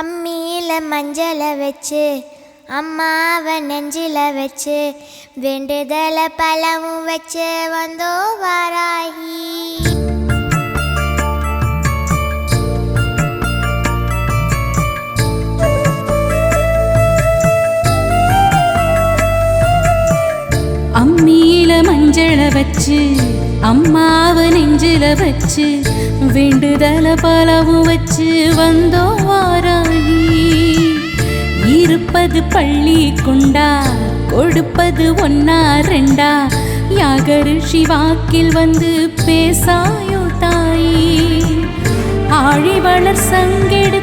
அம்மியில மஞ்சளை வச்சு அம்மாவை நெஞ்சில வச்சு வேண்டுதல பழமும் வச்சு வந்தோ வாராகி. அம்மியில மஞ்சளை வச்சு அம்மாவை நெஞ்சில வச்சு வேண்டுதல பழமும் வச்சு வந்தோ வாராகி. இருப்பது பள்ளி கொண்டா கொடுப்பது ஒன்னா ரெண்டா யாகரிஷி வாக்கில் வந்து பேசாயோ தாயி. ஆழி வளர் சங்கெடு